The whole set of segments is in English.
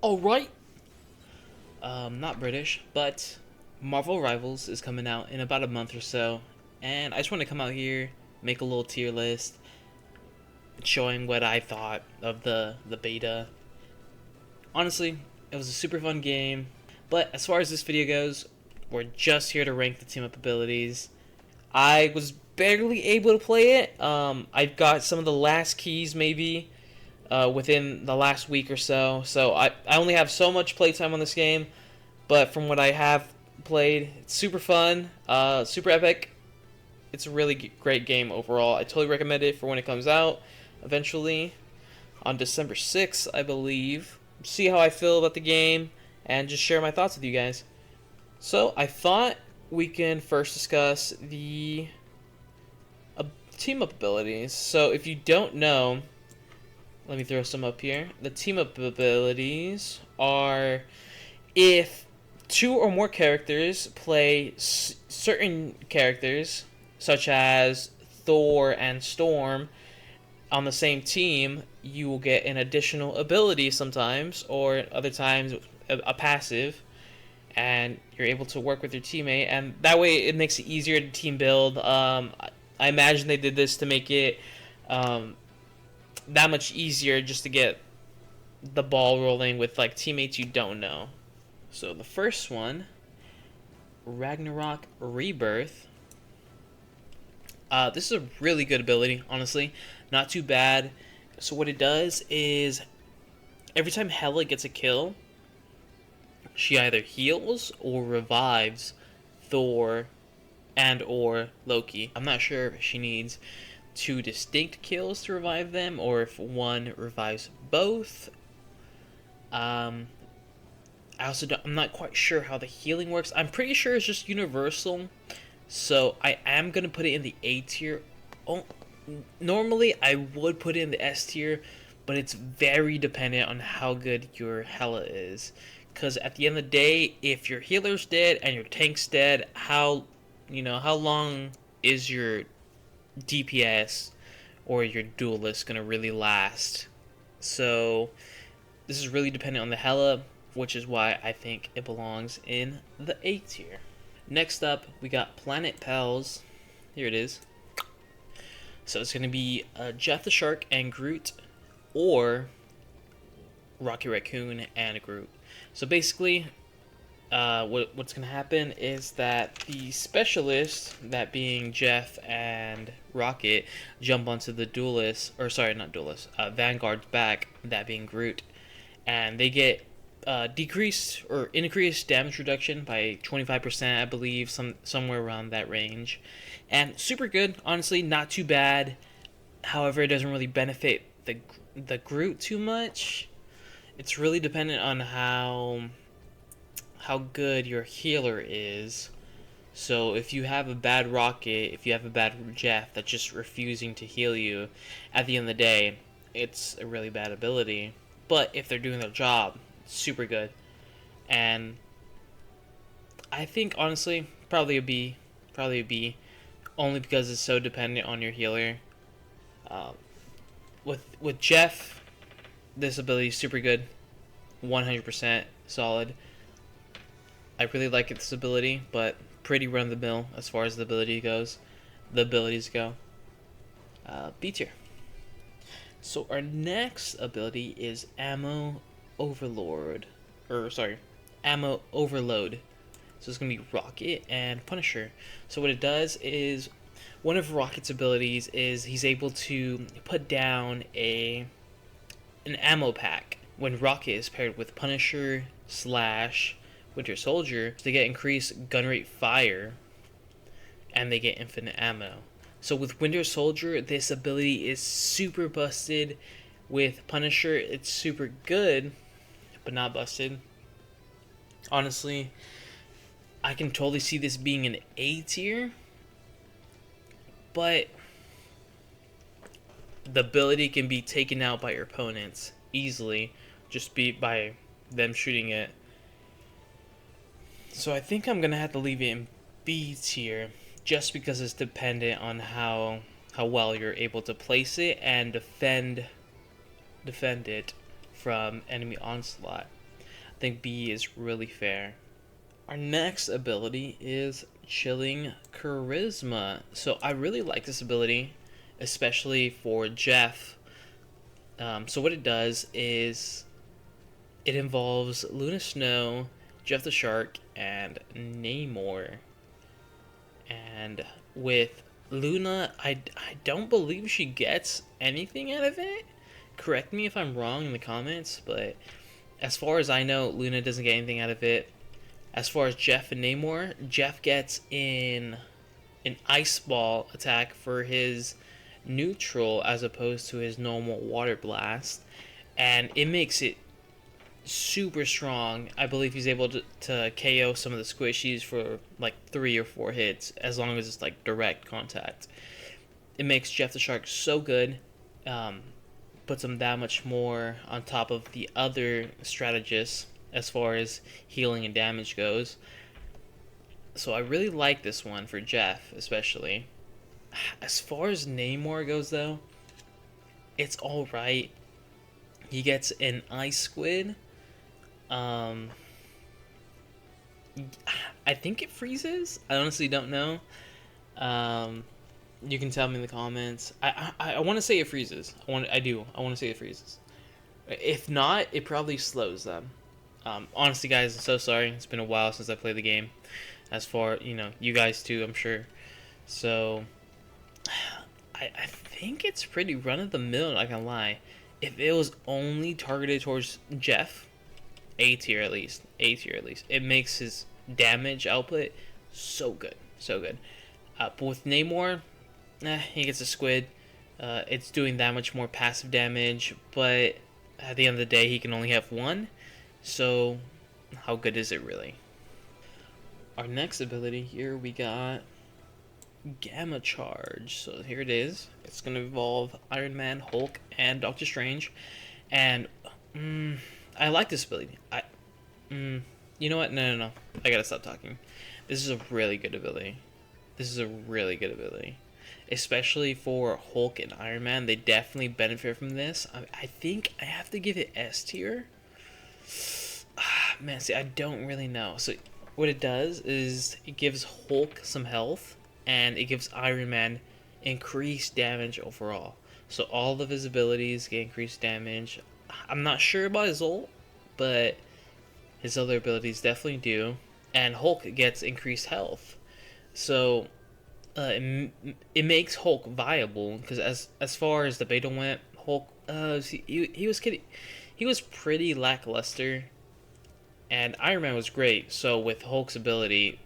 Alright, not British, but Marvel Rivals is coming out in about a month or so, and I just want to come out here, make a little tier list, showing what I thought of the beta. Honestly, it was a super fun game, but as far as this video goes, we're just here to rank the team up abilities. I was barely able to play it. I got some of the last keys maybe within the last week or so. So I only have so much playtime on this game, but from what I have played, it's super fun, super epic. It's a really great game overall. I totally recommend it for when it comes out eventually on December 6th, I believe. See how I feel about the game and just share my thoughts with you guys. So I thought we can first discuss the team up abilities. So if you don't know, let me throw some up here. The team up abilities are if two or more characters play certain characters, such as Thor and Storm, on the same team, you will get an additional ability sometimes, or other times a passive, and you're able to work with your teammate, and that way it makes it easier to team build. I imagine they did this to make it that much easier just to get the ball rolling with like teammates you don't know. So the first one, Ragnarok Rebirth. This is a really good ability, honestly. Not too bad. So what it does is every time Hela gets a kill, she either heals or revives Thor and or Loki. I'm not sure if she needs two distinct kills to revive them or if one revives both. I'm not quite sure how the healing works. I'm pretty sure it's just universal. So I am going to put it in the A tier. Oh, normally I would put it in the S tier, but it's very dependent on how good your Hela is. Because at the end of the day, if your healer's dead and your tank's dead, how long is your DPS or your duelist going to really last? So this is really dependent on the Hela, which is why I think it belongs in the A tier. Next up, we got Planet Pals. Here it is. So it's going to be Jeff the Shark and Groot, or Rocky Raccoon and Groot. So basically, what's going to happen is that the specialists, that being Jeff and Rocket, jump onto the duelist, or sorry, not duelist, Vanguard's back, that being Groot, and they get decreased or increased damage reduction by 25%, I believe, somewhere around that range, and super good. Honestly, not too bad. However, it doesn't really benefit the Groot too much. It's really dependent on how good your healer is. So if you have a bad Rocket, if you have a bad Jeff that's just refusing to heal you, at the end of the day, it's a really bad ability. But if they're doing their job, super good. And I think honestly probably a B, only because it's so dependent on your healer. With Jeff, this ability is super good, 100% solid. I really like this ability, but pretty run of the mill as far as the abilities go. B tier. So our next ability is Ammo Overlord, Ammo Overload. So it's gonna be Rocket and Punisher. So what it does is, one of Rocket's abilities is he's able to put down an ammo pack. When Rocket is paired with Punisher slash Winter Soldier, they get increased gun rate fire, and they get infinite ammo. So with Winter Soldier, this ability is super busted. With Punisher, it's super good, but not busted. Honestly, I can totally see this being an A tier, but the ability can be taken out by your opponents easily, just by them shooting it. So I think I'm gonna have to leave it in B tier, just because it's dependent on how well you're able to place it and defend it from enemy onslaught. think B is really fair. Our next ability is Chilling Charisma. So I really like this ability, especially for Jeff. So what it does is it involves Luna Snow, Jeff the Shark, and Namor. And with Luna, I don't believe she gets anything out of it. Correct me if I'm wrong in the comments, but as far as I know, Luna doesn't get anything out of it. As far as Jeff and Namor, Jeff gets in an ice ball attack for his neutral as opposed to his normal water blast, and it makes it super strong. I believe he's able to KO some of the squishies for like 3 or 4 hits as long as it's like direct contact. It makes Jeff the Shark so good. Um, Puts him that much more on top of the other strategists as far as healing and damage goes. So I really like this one for Jeff, especially. As far as Namor goes, though, it's all right. He gets an ice squid. Um, I think it freezes. I honestly don't know. Um, you can tell me in the comments. I want to say it freezes. I want to say it freezes. If not, it probably slows them. Honestly, guys, I'm so sorry. It's been a while since I played the game. As far, you guys too, I'm sure. So, I think it's pretty run of the mill, not gonna lie. If it was only targeted towards Jeff, A tier at least. A tier at least. It makes his damage output so good. So good. But with Namor, he gets a squid. It's doing that much more passive damage, but at the end of the day, he can only have one. So, how good is it really? Our next ability here, we got Gamma Charge. So here it is. It's going to involve Iron Man, Hulk, and Doctor Strange. And I like this ability. You know what? No. I gotta stop talking. This is a really good ability. Especially for Hulk and Iron Man. They definitely benefit from this. I think I have to give it S tier. Man, see, I don't really know. So what it does is it gives Hulk some health, and it gives Iron Man increased damage overall. So all of his abilities get increased damage. I'm not sure about his ult, but his other abilities definitely do. And Hulk gets increased health. So it makes Hulk viable, because as far as the beta went, Hulk he was kidding. He was pretty lackluster, and Iron Man was great. So with Hulk's ability,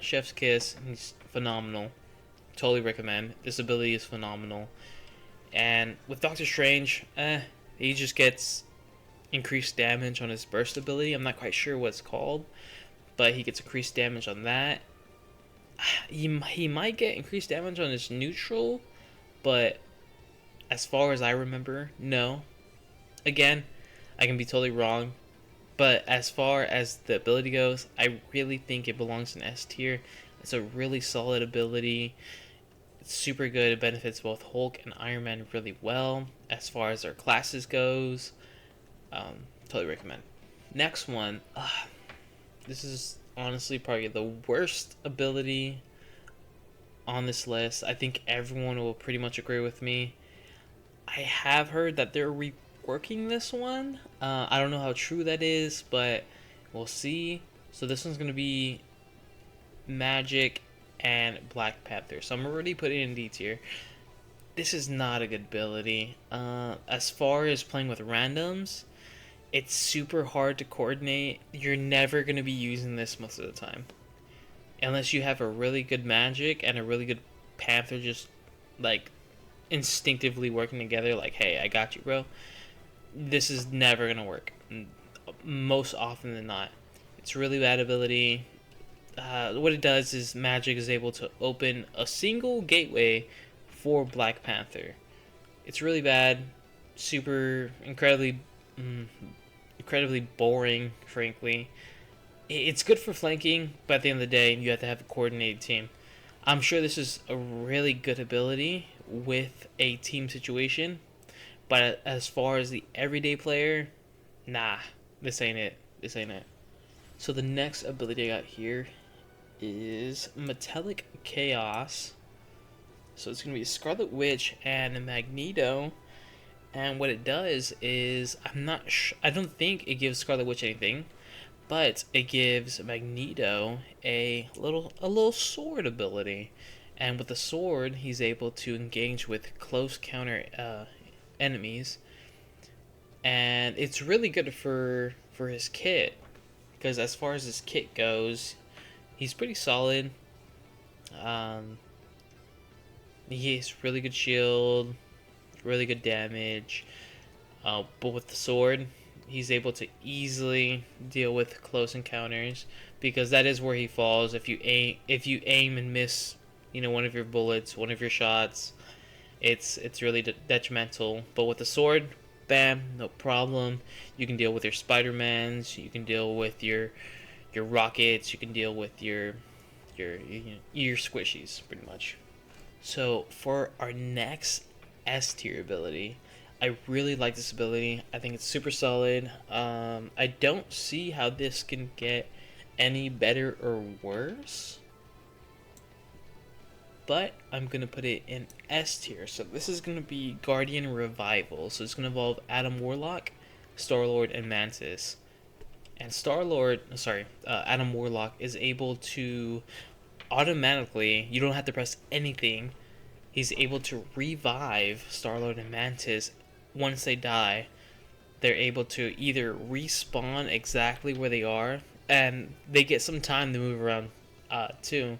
chef's kiss. He's phenomenal. Totally recommend. This ability is phenomenal. And with Doctor Strange, he just gets increased damage on his burst ability. I'm not quite sure what it's called, but he gets increased damage on that. He might get increased damage on his neutral, but as far as I remember, no. Again, I can be totally wrong, but as far as the ability goes, I really think it belongs in S tier. It's a really solid ability. It's super good. It benefits both Hulk and Iron Man really well. As far as their classes goes, totally recommend. Next one, this is honestly probably the worst ability on this list. I think everyone will pretty much agree with me. I have heard that they're reworking this one. I don't know how true that is, but we'll see. So this one's going to be Magic and Black Panther. So I'm already putting it in D tier. This is not a good ability. As far as playing with randoms, it's super hard to coordinate. You're never going to be using this most of the time. Unless you have a really good Magic and a really good Panther just, like, instinctively working together. Like, hey, I got you, bro. This is never going to work. Most often than not. It's a really bad ability. What it does is Magic is able to open a single gateway for Black Panther. It's really bad. Super, incredibly boring, frankly. It's good for flanking, but at the end of the day, you have to have a coordinated team. I'm sure this is a really good ability with a team situation, but as far as the everyday player, nah, this ain't it. This ain't it. So the next ability I got here is Metallic Chaos. So it's gonna be Scarlet Witch and Magneto. And what it does is, I don't think it gives Scarlet Witch anything, but it gives Magneto a little sword ability. And with the sword, he's able to engage with close counter enemies, and it's really good for his kit, because as far as his kit goes, he's pretty solid. Um, he has really good shield, really good damage. But with the sword, he's able to easily deal with close encounters, because that is where he falls. If you aim and miss, one of your bullets, one of your shots, it's really detrimental. But with the sword, bam, no problem. You can deal with your Spider-Mans, you can deal with your rockets, you can deal with your squishies, pretty much. So for our next S tier ability, I really like this ability. I think it's super solid. I don't see how this can get any better or worse, but I'm gonna put it in S tier. So this is gonna be Guardian Revival. So it's gonna involve Adam Warlock, Star Lord, and Mantis. And Adam Warlock is able to automatically. You don't have to press anything. He's able to revive Star Lord and Mantis once they die. They're able to either respawn exactly where they are, and they get some time to move around too.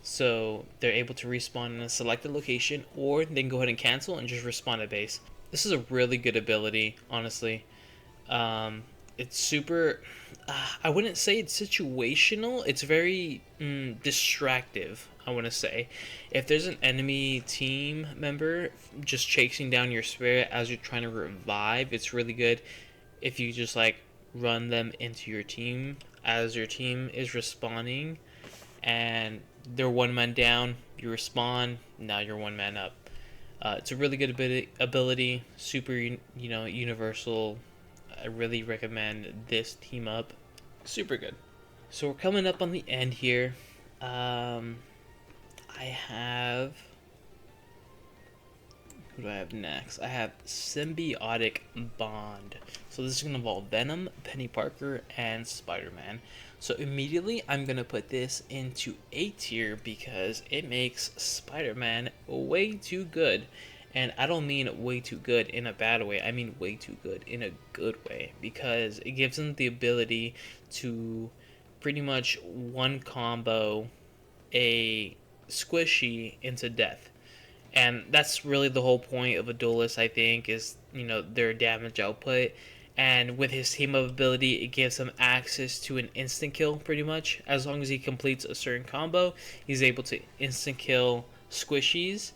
So they're able to respawn in a selected location, or they can go ahead and cancel and just respawn at base. This is a really good ability, honestly. Um, it's super. I wouldn't say it's situational. It's very distractive. I want to say, if there's an enemy team member just chasing down your spirit as you're trying to revive, it's really good if you just like run them into your team as your team is respawning, and they're one man down. You respawn. Now you're one man up. It's a really good ability. Super, universal. I really recommend this team up. Super good. So we're coming up on the end here. I have. Who do I have next? I have Symbiotic Bond. So this is going to involve Venom, Penny Parker, and Spider-Man. So immediately I'm going to put this into A tier because it makes Spider-Man way too good. And I don't mean way too good in a bad way. I mean way too good in a good way. Because it gives him the ability to pretty much one combo a squishy into death. And that's really the whole point of a duelist, I think, is, their damage output. And with his team up ability, it gives him access to an instant kill, pretty much. As long as he completes a certain combo, he's able to instant kill squishies.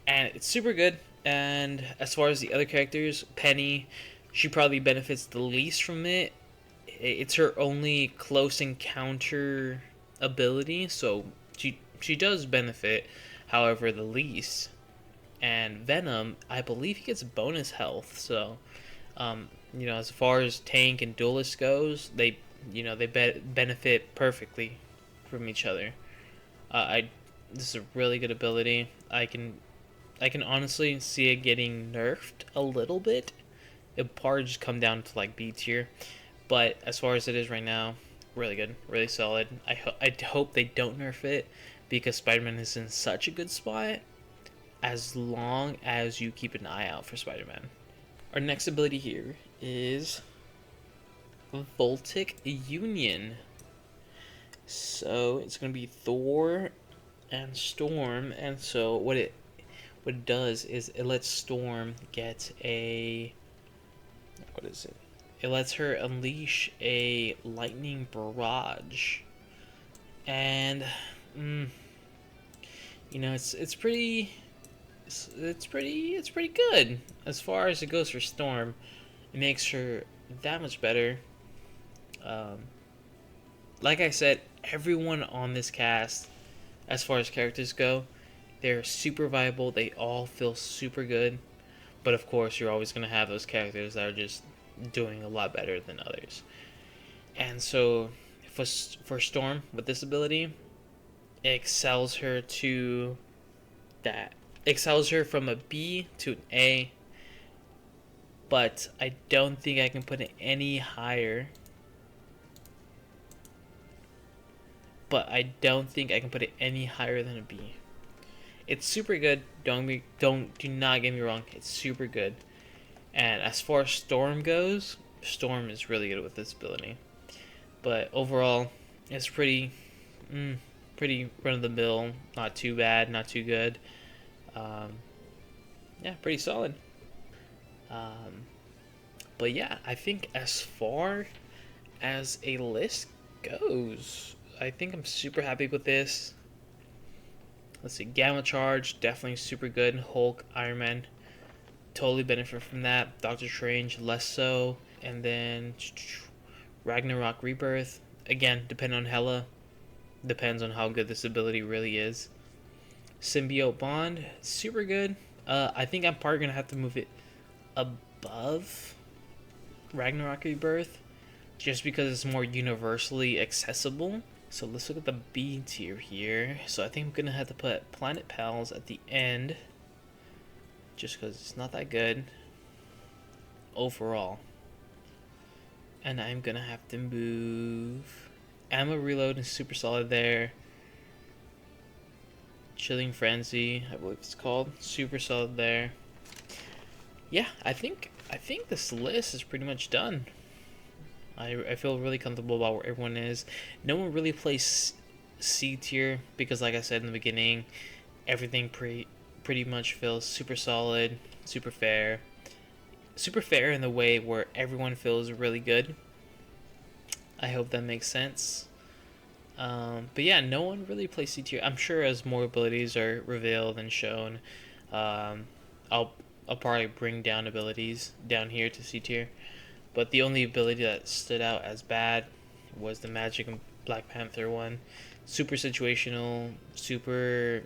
And it's super good. And as far as the other characters, Penny, she probably benefits the least from it. It's her only close encounter ability, so she does benefit, however, the least. And Venom, I believe he gets bonus health. So, as far as tank and duelist goes, they benefit perfectly from each other. This is a really good ability. I can honestly see it getting nerfed a little bit. It'll probably just come down to like B tier, but as far as it is right now, really good, really solid. I hope they don't nerf it, because Spider-Man is in such a good spot as long as you keep an eye out for Spider-Man. Our next ability here is Voltic Union. So it's going to be Thor and Storm, and so what it does is it lets Storm get what is it? It lets her unleash a lightning barrage, and it's pretty good as far as it goes for Storm. It makes her that much better. Like I said, everyone on this cast, as far as characters go, they're super viable. They all feel super good. But of course, you're always going to have those characters that are just doing a lot better than others. And so for Storm with this ability, it excels her to that. Excels her from a B to an A, but I don't think I can put it any higher. But I don't think I can put it any higher than a B. It's super good. Do not get me wrong. It's super good. And as far as Storm goes, Storm is really good with this ability. But overall, it's pretty run of the mill. Not too bad, not too good. Yeah, pretty solid. But yeah, I think as far as a list goes, I think I'm super happy with this. Let's see, Gamma Charge, definitely super good. Hulk, Iron Man, totally benefit from that. Doctor Strange, less so. And then Ragnarok Rebirth, again, depending on Hela. Depends on how good this ability really is. Symbiote Bond, super good. I think I'm probably going to have to move it above Ragnarok Rebirth, just because it's more universally accessible. So let's look at the B tier here. So I think I'm going to have to put Planet Pals at the end, just because it's not that good overall. And I'm going to have to move Ammo Reload is super solid there. Chilling Frenzy, I believe it's called, super solid there. Yeah, I think this list is pretty much done. I feel really comfortable about where everyone is. No one really plays C tier because, like I said in the beginning, everything pretty much feels super solid, super fair in the way where everyone feels really good. I hope that makes sense. But yeah, no one really plays C tier. I'm sure as more abilities are revealed and shown, I'll probably bring down abilities down here to C tier. But the only ability that stood out as bad was the Magic and Black Panther one. Super situational, super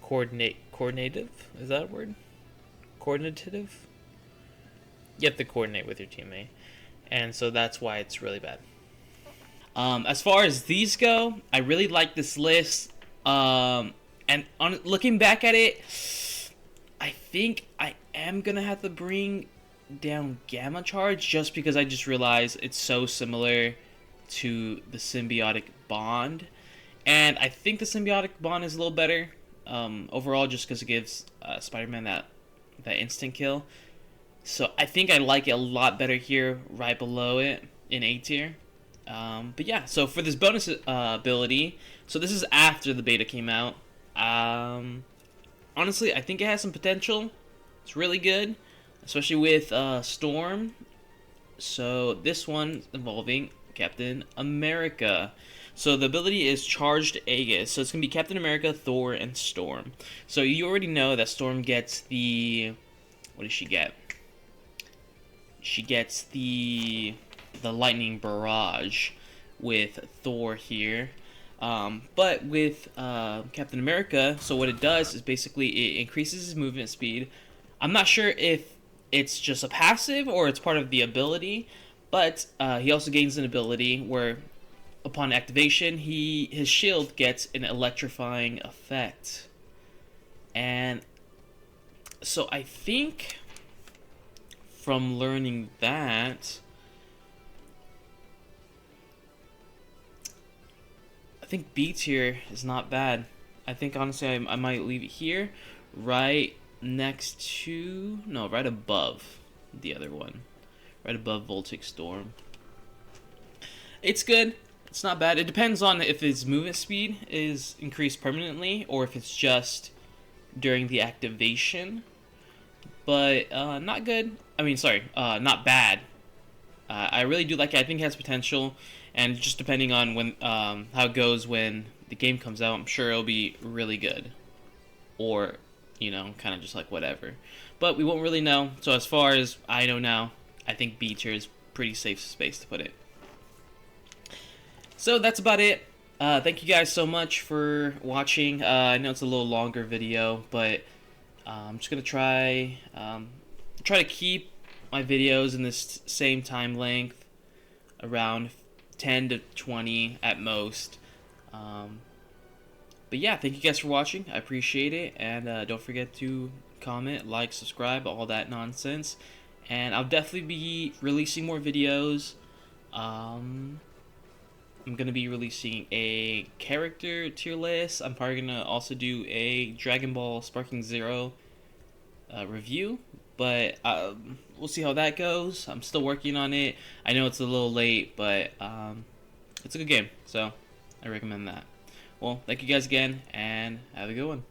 coordinative. Is that a word? Coordinative? You have to coordinate with your teammate. And so that's why it's really bad. As far as these go, I really like this list. And on looking back at it, I think I am going to have to bring down Gamma Charge just because I just realized it's so similar to the Symbiotic Bond. And I think the Symbiotic Bond is a little better overall just because it gives Spider-Man that instant kill. So I think I like it a lot better here, right below it in A tier. But yeah, so for this bonus ability, so this is after the beta came out. Honestly, I think it has some potential. It's really good, especially with Storm. So this one involving Captain America. So the ability is Charged Aegis. So it's going to be Captain America, Thor, and Storm. So you already know that Storm gets the... What does she get? She gets the Lightning Barrage with Thor here. But with Captain America, so what it does is basically it increases his movement speed. I'm not sure if it's just a passive or it's part of the ability, but he also gains an ability where upon activation, his shield gets an electrifying effect. And so I think from learning that, I think B tier is not bad. I think honestly I might leave it here, right next to, no, right above the other one. Right above Voltic Storm. It's good. It's not bad. It depends on if his movement speed is increased permanently or if it's just during the activation. But not good. I mean, sorry, not bad. I really do like it. I think it has potential, and just depending on when how it goes when the game comes out, I'm sure it'll be really good, or kind of just like whatever. But we won't really know. So as far as I know now, I think B tier is pretty safe space to put it. So that's about it. Thank you guys so much for watching. I know it's a little longer video, but I'm just gonna try to keep my videos in this same time length. around 10 to 20 at most. But yeah, thank you guys for watching. I appreciate it, and don't forget to comment, like, subscribe, all that nonsense. And I'll definitely be releasing more videos. I'm gonna be releasing a character tier list. I'm probably gonna also do a Dragon Ball Sparking Zero review, but we'll see how that goes. I'm still working on it. I know it's a little late, but it's a good game, so I recommend that. Well, thank you guys again, and have a good one.